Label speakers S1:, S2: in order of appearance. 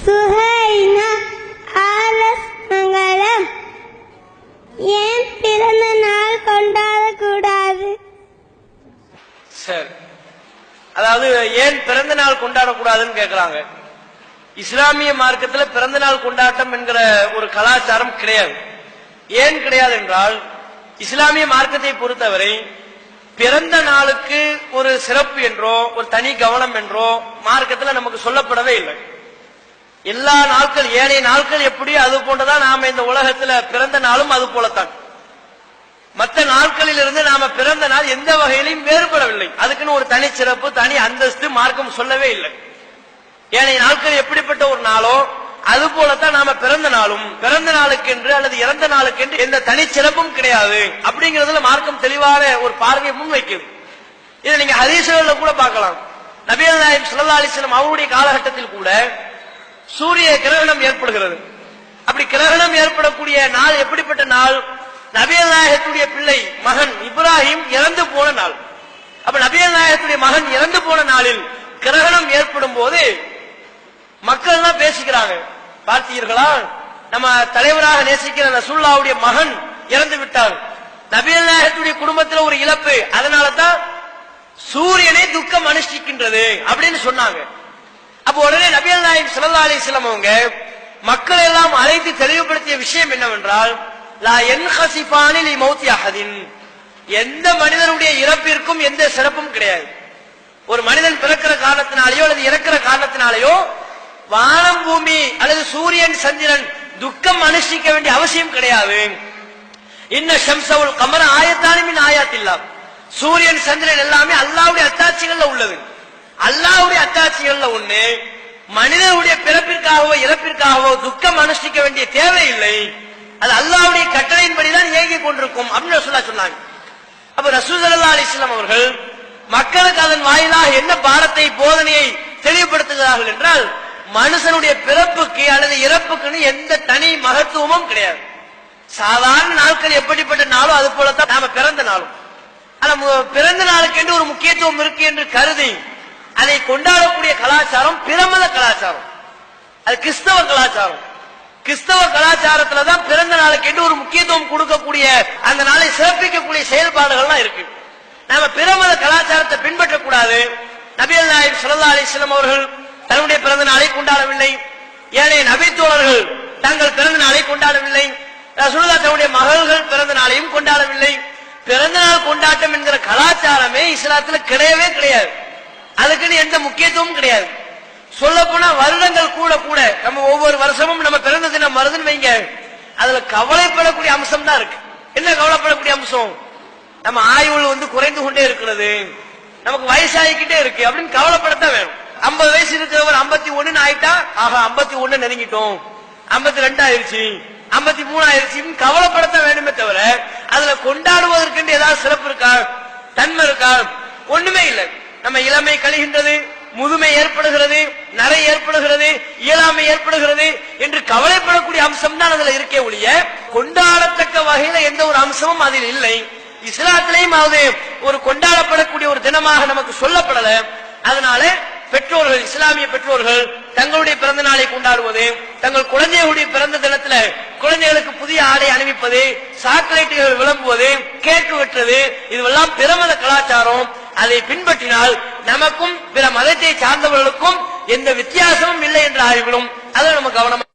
S1: Suhaina RS மங்கலம். ஏன் பிறந்த நாள் கொண்டாடக்கூடாது?
S2: சரி, அதாவது ஏன் பிறந்த நாள் கொண்டாடக்கூடாதுன்னு கேக்குறாங்க. இஸ்லாமிய மார்க்கத்துல பிறந்த நாள் கொண்டாட்டம் என்கிற ஒரு கலாச்சாரம் கிடையாது. ஏன் கிடையாது என்றால், இஸ்லாமிய மார்க்கத்தை பொறுத்தவரை பிறந்த நாளுக்கு ஒரு சிறப்பு என்றோ ஒரு தனி கவனம் என்றோ மார்க்கத்துல நமக்கு சொல்லப்படவே இல்லை. எல்லா நாட்கள் ஏனைய நாட்கள் எப்படி அது போன்றதான் நாம இந்த உலகத்துல பிறந்த நாளும் அது போலத்தான். மற்ற நாட்களில் இருந்து நாம பிறந்த நாள் எந்த வகையிலும் வேறுபடவில்லை. அதுக்குன்னு ஒரு தனி சிறப்பு தனி அந்தஸ்து மார்க்கம் சொல்லவே இல்லை. ஏனைய நாட்கள் எப்படிப்பட்ட ஒரு நாளோ அது போலத்தான் நாம பிறந்த நாளும் பிறந்த நாளுக்கென்று அல்லது இறந்த நாளுக்கென்று எந்த தனி சிறப்பும் கிடையாது அப்படிங்கறதுல மார்க்கம் தெளிவான ஒரு பார்வையை முன்வைக்குது. இதை நீங்க ஹதீஸ்கள்ல கூட பார்க்கலாம். நபிகள் நாயகம் ஸல்லல்லாஹு அலைஹி வஸல்லம் அவருடைய காலகட்டத்தில் கூட சூரிய கிரகணம் ஏற்படுகிறது. அப்படி கிரகணம் ஏற்படக்கூடிய நாள் எப்படிப்பட்ட நாள்? நபிகள் நாயகத்துடைய பிள்ளை மகன் இப்ராஹிம் இறந்து போன நாள். அப்ப நபிகள் நாயகத்துடைய மகன் இறந்து போன நாளில் கிரகணம் ஏற்படும் போது மக்கள் எல்லாம் பேசிக்கிறாங்க, பார்த்தீர்களா, நம்ம தலைவராக நேசிக்கிற ரசூலுல்லாஹ்வுடைய மகன் இறந்து விட்டார், நபிகள் நாயகத்துடைய குடும்பத்தில் ஒரு இழப்பு, அதனால தான் சூரியனை துக்கம் அனுஷ்டிக்கின்றது அப்படின்னு சொன்னாங்க. அப்ப உடனே நபிகள் நாயகம் ஸல்லல்லாஹு அலைஹி வஸல்லம் அவங்க மக்கள் எல்லாம் அழைத்து தெளிவுபடுத்திய விஷயம் என்னவென்றால், லா யன்ஹசிஃபானி லி மௌத்தி அஹதின், எந்த மனிதனுடைய இறப்பிற்கும் எந்த சிறப்பும் கிடையாது. ஒரு மனிதன் பிறக்கிற காரணத்தினாலேயோ அல்லது இறக்கிற காரணத்தினாலேயோ வானம் பூமி அல்லது சூரியன் சந்திரன் துக்கம் அனுஷ்டிக்க வேண்டிய அவசியம் கிடையாது. இன்ன ஷம்ஸவுல் கமர ஆயத்தானி மின் ஆயாத்தில்லாஹ், சூரியன் சந்திரன் எல்லாமே அல்லாஹ்வுடைய அத்தாட்சிகள்ல உள்ளது. அல்லாஹ்வுடைய அத்தாட்சிகள்ல ஒண்ணு. மனிதனுடைய பிறப்பிற்காகவோ இறப்பிற்காகவோ துக்கம் அனுஷ்டிக்க வேண்டிய தேவையில்லை. அது அல்லாஹ்வுடைய கட்டளையின்படிதான் இயங்கிக் கொண்டிருக்கும் அப்படின்னு ரசூலுல்லாஹ் சொன்னாங்க. அப்ப ரசூல் ஸல்லல்லாஹு அலைஹி வஸல்லம் அவர்கள் மக்களுக்கு அதன் வாயிலாக என்ன பாடத்தை போதனையை தெளிவுபடுத்துகிறார்கள் என்றால், மனுஷனுடைய பிறப்புக்கு அல்லது இறப்புக்குன்னு எந்த தனி மகத்துவமும் கிடையாது. சாதாரண நாட்கள் எப்படிப்பட்ட நாளோ அது போலத்தான் நாம பிறந்த நாளும். ஆனா பிறந்த நாளுக்கு என்று ஒரு முக்கியத்துவம் இருக்கு என்று கருதி அதை கொண்டாடக்கூடிய கலாச்சாரம் பிரமத கலாச்சாரம், அது கிறிஸ்தவ கலாச்சாரம். கிறிஸ்தவ கலாச்சாரத்துலதான் பிறந்த நாளுக்கு என்று ஒரு முக்கியத்துவம் கொடுக்கக்கூடிய அந்த நாளை சிறப்பிக்கக்கூடிய செயல்பாடுகள்லாம் இருக்கு. நாம பிரமத கலாச்சாரத்தை பின்பற்றக்கூடாது. நபிகள் நாயகம் ஸல்லல்லாஹு அலைஹி வஸல்லம் அவர்கள் தன்னுடைய பிறந்த நாளை கொண்டாடவில்லை. ஏனைய நபித்தோழர்கள் தங்கள் பிறந்த நாளை கொண்டாடவில்லை. ரசூலுல்லாஹ் தன்னுடைய மகள்கள் பிறந்த நாளையும் கொண்டாடவில்லை. பிறந்த நாள் கொண்டாட்டம் என்கிற கலாச்சாரமே இஸ்லாத்துல கிடையவே கிடையாது. அதுக்குன்னு எந்த முக்கியத்துவம் கிடையாது. சொல்ல போனா வருடங்கள் கூட கூட நம்ம ஒவ்வொரு வருஷமும் நம்ம பிறந்த தினம் வருதுன்னு வைங்க, அதுல கவலைப்படக்கூடிய அம்சம் தான் இருக்கு. என்ன கவலைப்படக்கூடிய அம்சம்? நம்ம ஆயுள் குறைந்து கொண்டே இருக்கிறது, நமக்கு வயசாகிக்கிட்டே இருக்கு அப்படின்னு கவலைப்படத்தான் வேணும். 50 வயசு இருக்கிறவர் 51 ஆயிட்டா, ஆக 51 நெருங்கிட்டோம், 52 ஆயிருச்சு, 53 ஆயிருச்சு கவலைப்படத்தான் வேணுமே தவிர அதுல கொண்டாடுவதற்கு ஏதாவது சிறப்பு இருக்கா, தன்மை இருக்கா? ஒண்ணுமே இல்லை. நம்ம இளமை கழிகின்றது, முதுமை ஏற்படுகிறது, நரை ஏற்படுகிறது, இயலாமை ஏற்படுகிறது என்று கவலைப்படக்கூடிய அம்சம் தான் அதுல இருக்கே ஒழிய கொண்டாடத்தக்க வகையில எந்த ஒரு அம்சமும் அதில் இல்லை. இஸ்லாத்திலையும் அது ஒரு கொண்டாடப்படக்கூடிய ஒரு தினமாக நமக்கு சொல்லப்படல. அதனால பெற்றோர்கள், இஸ்லாமிய பெற்றோர்கள் தங்களுடைய பிறந்த நாளை கொண்டாடுவது, தங்கள் குழந்தைகளுடைய பிறந்த தினத்துல குழந்தைகளுக்கு புதிய ஆடை அணிவிப்பது, சாக்லேட்டுகள் விளம்புவது, கேக்கு வெட்டுறது, இதுவெல்லாம் பிரமத கலாச்சாரம். அதை பின்பற்றினால் நமக்கும் பிற மதத்தை சார்ந்தவர்களுக்கும் எந்த வித்தியாசமும் இல்லை என்ற அறிவிலும் அதை நம்ம கவனமாக